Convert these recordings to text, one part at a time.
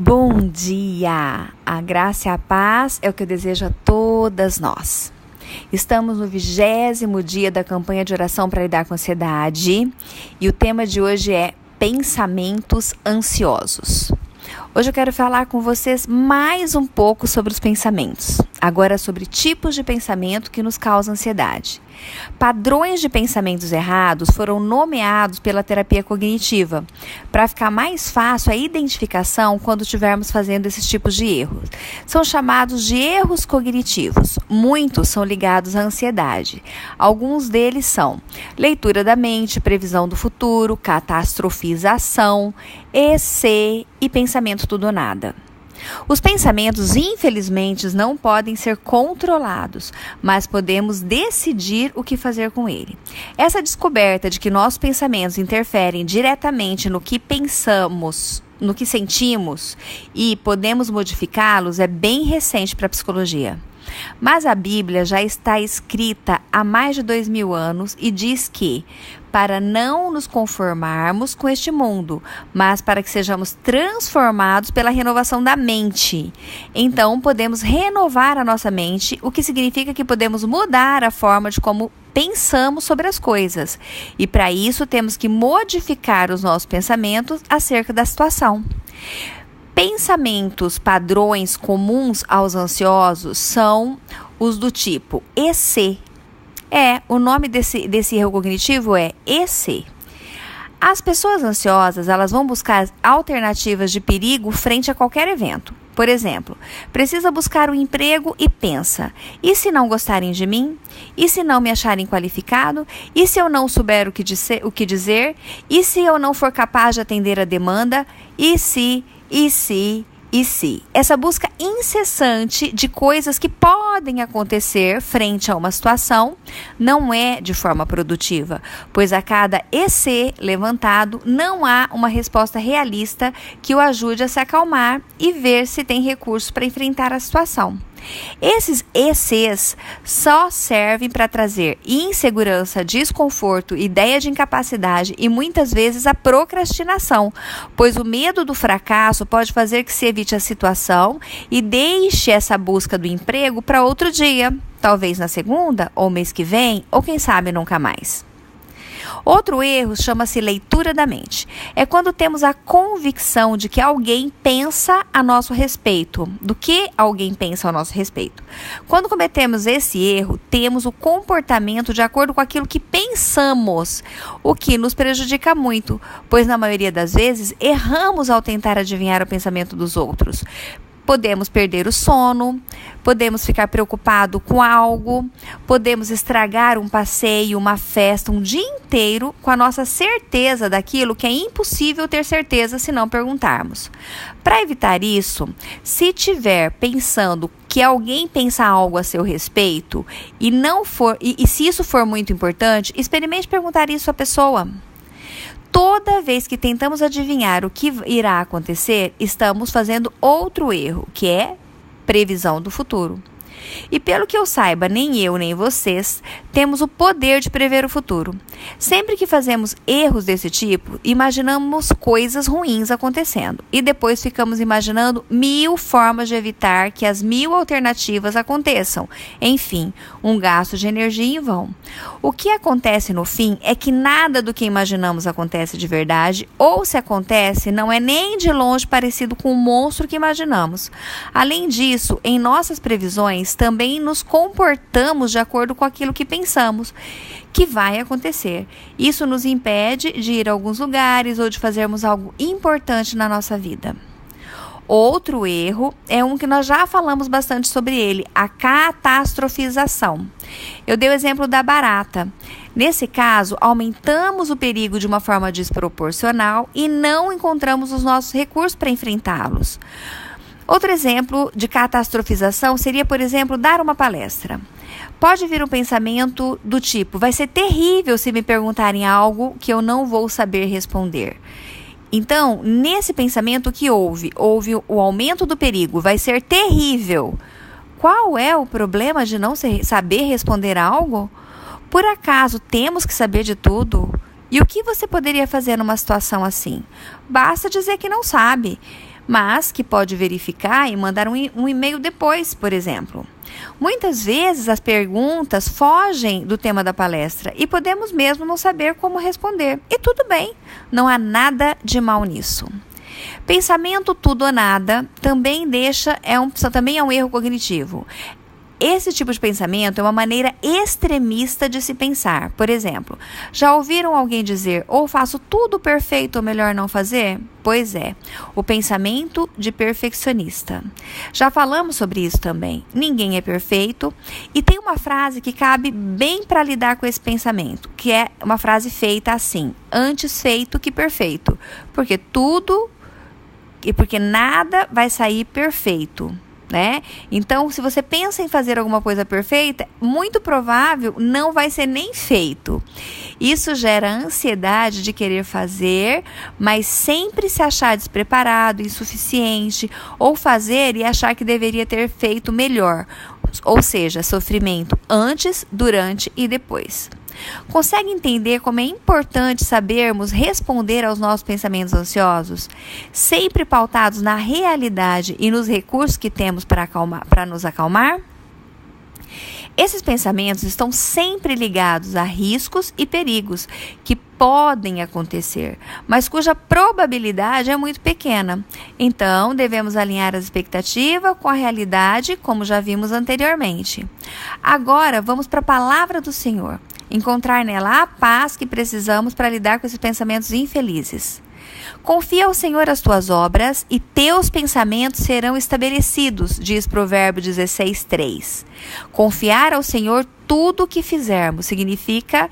Bom dia! A graça e a paz é o que eu desejo a todas nós. Estamos no 20º dia da campanha de oração para lidar com a ansiedade e o tema de hoje é pensamentos ansiosos. Hoje eu quero falar com vocês mais um pouco sobre os pensamentos. Agora sobre tipos de pensamento que nos causam ansiedade. Padrões de pensamentos errados foram nomeados pela terapia cognitiva, para ficar mais fácil a identificação quando estivermos fazendo esses tipos de erros. São chamados de erros cognitivos. Muitos são ligados à ansiedade. Alguns deles são leitura da mente, previsão do futuro, catastrofização, EC e pensamento tudo ou nada. Os pensamentos, infelizmente, não podem ser controlados, mas podemos decidir o que fazer com ele. Essa descoberta de que nossos pensamentos interferem diretamente no que pensamos, no que sentimos e podemos modificá-los é bem recente para a psicologia. Mas a Bíblia já está escrita há mais de 2000 anos e diz que, para não nos conformarmos com este mundo, mas para que sejamos transformados pela renovação da mente. Então, podemos renovar a nossa mente, o que significa que podemos mudar a forma de como pensamos sobre as coisas. E para isso, temos que modificar os nossos pensamentos acerca da situação. Pensamentos padrões comuns aos ansiosos são os do tipo EC. O nome desse erro cognitivo é EC. As pessoas ansiosas, elas vão buscar alternativas de perigo frente a qualquer evento. Por exemplo, precisa buscar um emprego e pensa: e se não gostarem de mim? E se não me acharem qualificado? E se eu não souber o que dizer? E se eu não for capaz de atender a demanda? E se? Essa busca incessante de coisas que podem acontecer frente a uma situação não é de forma produtiva, pois a cada EC levantado não há uma resposta realista que o ajude a se acalmar e ver se tem recursos para enfrentar a situação. Esses ECs só servem para trazer insegurança, desconforto, ideia de incapacidade e muitas vezes a procrastinação, pois o medo do fracasso pode fazer que se evite a situação e deixe essa busca do emprego para outro dia, talvez na segunda, ou mês que vem, ou quem sabe nunca mais. Outro erro chama-se leitura da mente. É quando temos a convicção de que alguém pensa a nosso respeito, do que alguém pensa ao nosso respeito. Quando cometemos esse erro, temos o comportamento de acordo com aquilo que pensamos, o que nos prejudica muito, pois na maioria das vezes erramos ao tentar adivinhar o pensamento dos outros. Podemos perder o sono, podemos ficar preocupados com algo, podemos estragar um passeio, uma festa, um dia inteiro com a nossa certeza daquilo que é impossível ter certeza se não perguntarmos. Para evitar isso, se tiver pensando que alguém pensa algo a seu respeito e se isso for muito importante, experimente perguntar isso à pessoa. Toda vez que tentamos adivinhar o que irá acontecer, estamos fazendo outro erro, que é previsão do futuro. E pelo que eu saiba, nem eu nem vocês temos o poder de prever o futuro. Sempre que fazemos erros desse tipo, imaginamos coisas ruins acontecendo e depois ficamos imaginando 1000 formas de evitar que as 1000 alternativas aconteçam. Enfim, um gasto de energia em vão. O que acontece no fim é que nada do que imaginamos acontece de verdade, ou se acontece, não é nem de longe parecido com o monstro que imaginamos. Além disso, em nossas previsões, também nos comportamos de acordo com aquilo que pensamos que vai acontecer. Isso nos impede de ir a alguns lugares ou de fazermos algo importante na nossa vida. Outro erro é um que nós já falamos bastante sobre ele, a catastrofização. Eu dei o exemplo da barata. Nesse caso, aumentamos o perigo de uma forma desproporcional e não encontramos os nossos recursos para enfrentá-los. Outro exemplo de catastrofização seria, por exemplo, dar uma palestra. Pode vir um pensamento do tipo: vai ser terrível se me perguntarem algo que eu não vou saber responder. Então, nesse pensamento que houve o aumento do perigo, vai ser terrível. Qual é o problema de não saber responder algo? Por acaso temos que saber de tudo? E o que você poderia fazer numa situação assim? Basta dizer que não sabe. mas que pode verificar e mandar um e-mail depois, por exemplo. Muitas vezes as perguntas fogem do tema da palestra e podemos mesmo não saber como responder. E tudo bem, não há nada de mal nisso. Pensamento tudo ou nada também é um erro cognitivo. Esse tipo de pensamento é uma maneira extremista de se pensar. Por exemplo, já ouviram alguém dizer, ou faço tudo perfeito ou melhor não fazer? Pois é, o pensamento de perfeccionista. Já falamos sobre isso também. Ninguém é perfeito. E tem uma frase que cabe bem para lidar com esse pensamento, que é uma frase feita assim, antes feito que perfeito. Porque nada vai sair perfeito. Né? Então, se você pensa em fazer alguma coisa perfeita, muito provável não vai ser nem feito. Isso gera ansiedade de querer fazer, mas sempre se achar despreparado, insuficiente, ou fazer e achar que deveria ter feito melhor. Ou seja, sofrimento antes, durante e depois. Consegue entender como é importante sabermos responder aos nossos pensamentos ansiosos, sempre pautados na realidade e nos recursos que temos para nos acalmar? Esses pensamentos estão sempre ligados a riscos e perigos que podem acontecer, mas cuja probabilidade é muito pequena. Então, devemos alinhar a expectativa com a realidade, como já vimos anteriormente. Agora, vamos para a palavra do Senhor. Encontrar nela a paz que precisamos para lidar com esses pensamentos infelizes. Confia ao Senhor as tuas obras e teus pensamentos serão estabelecidos, diz Provérbio 16:3. Confiar ao Senhor tudo o que fizermos significa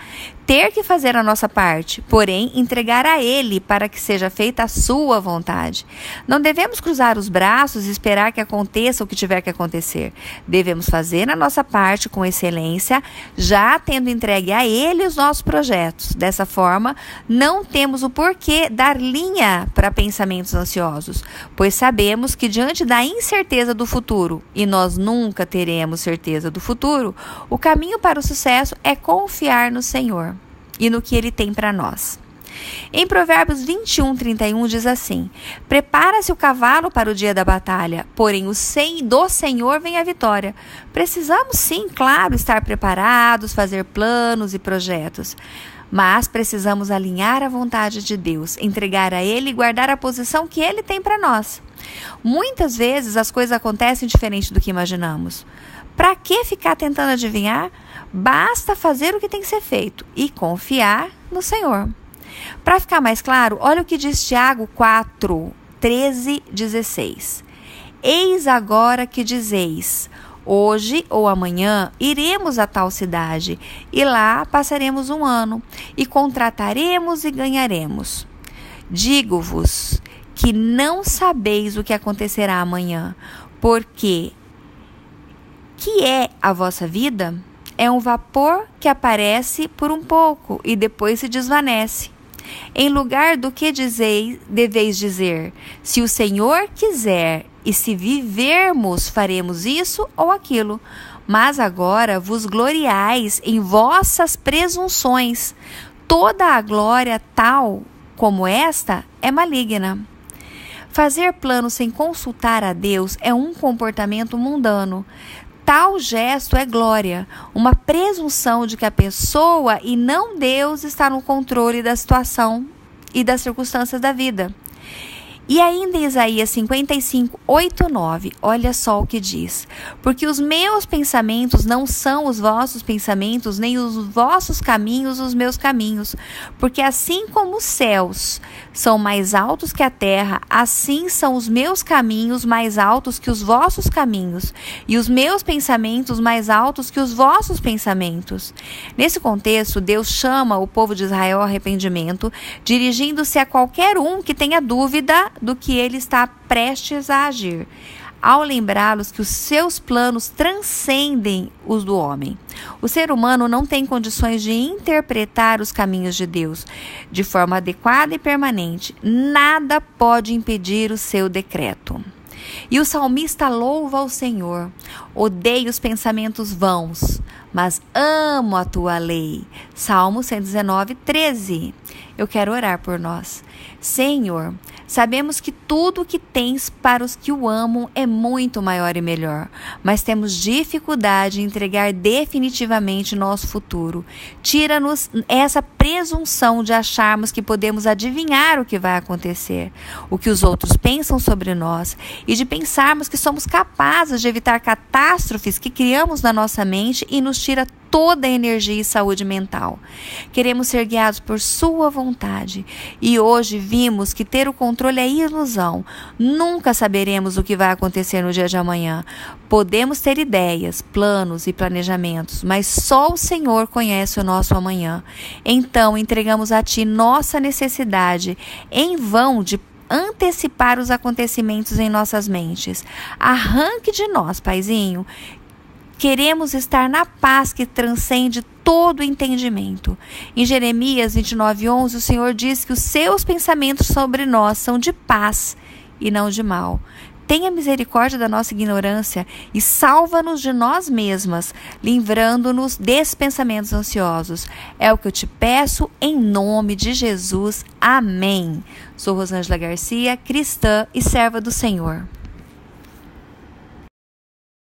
ter que fazer a nossa parte, porém entregar a Ele para que seja feita a sua vontade. Não devemos cruzar os braços e esperar que aconteça o que tiver que acontecer. Devemos fazer a nossa parte com excelência, já tendo entregue a Ele os nossos projetos. Dessa forma, não temos o porquê dar linha para pensamentos ansiosos, pois sabemos que diante da incerteza do futuro, e nós nunca teremos certeza do futuro, o caminho para o sucesso é confiar no Senhor e no que Ele tem para nós. Em Provérbios 21:31 diz assim: prepara-se o cavalo para o dia da batalha, porém do Senhor vem a vitória. Precisamos sim, claro, estar preparados, fazer planos e projetos. Mas precisamos alinhar a vontade de Deus, entregar a Ele e guardar a posição que Ele tem para nós. Muitas vezes as coisas acontecem diferente do que imaginamos. Para que ficar tentando adivinhar? Basta fazer o que tem que ser feito e confiar no Senhor. Para ficar mais claro, olha o que diz Tiago 4:13-16. Eis agora que dizeis: hoje ou amanhã iremos a tal cidade, e lá passaremos um ano, e contrataremos e ganharemos. Digo-vos que não sabeis o que acontecerá amanhã, porque que é a vossa vida? É um vapor que aparece por um pouco e depois se desvanece. Em lugar do que deveis dizer: se o Senhor quiser e se vivermos, faremos isso ou aquilo. Mas agora vos gloriais em vossas presunções. Toda a glória tal como esta é maligna. Fazer planos sem consultar a Deus é um comportamento mundano. Tal gesto é glória, uma presunção de que a pessoa e não Deus está no controle da situação e das circunstâncias da vida. E ainda em Isaías 55:8-9, olha só o que diz: porque os meus pensamentos não são os vossos pensamentos, nem os vossos caminhos os meus caminhos. Porque assim como os céus são mais altos que a terra, assim são os meus caminhos mais altos que os vossos caminhos, e os meus pensamentos mais altos que os vossos pensamentos. Nesse contexto, Deus chama o povo de Israel ao arrependimento, dirigindo-se a qualquer um que tenha dúvida do que ele está prestes a agir, ao lembrá-los que os seus planos transcendem os do homem. O ser humano não tem condições de interpretar os caminhos de Deus de forma adequada e permanente. Nada pode impedir o seu decreto. E o salmista louva ao Senhor: odeio os pensamentos vãos, mas amo a tua lei. Salmo 119:13. Eu quero orar por nós. Senhor, Sabemos que tudo o que tens para os que o amam é muito maior e melhor, mas temos dificuldade em entregar definitivamente nosso futuro. Tira-nos essa presunção de acharmos que podemos adivinhar o que vai acontecer, o que os outros pensam sobre nós, e de pensarmos que somos capazes de evitar catástrofes que criamos na nossa mente e nos tira toda a energia e saúde mental. Queremos ser guiados por sua vontade e hoje vimos que ter o controle é ilusão. Nunca saberemos o que vai acontecer no dia de amanhã. Podemos ter ideias, planos e planejamentos, mas só o Senhor conhece o nosso amanhã. Então entregamos a Ti nossa necessidade em vão de antecipar os acontecimentos em nossas mentes. Arranque de nós, Paizinho. Queremos estar na paz que transcende todo entendimento. Em Jeremias 29:11, o Senhor diz que os seus pensamentos sobre nós são de paz e não de mal. Tenha misericórdia da nossa ignorância e salva-nos de nós mesmas, livrando-nos desses pensamentos ansiosos. É o que eu te peço em nome de Jesus. Amém. Sou Rosângela Garcia, cristã e serva do Senhor.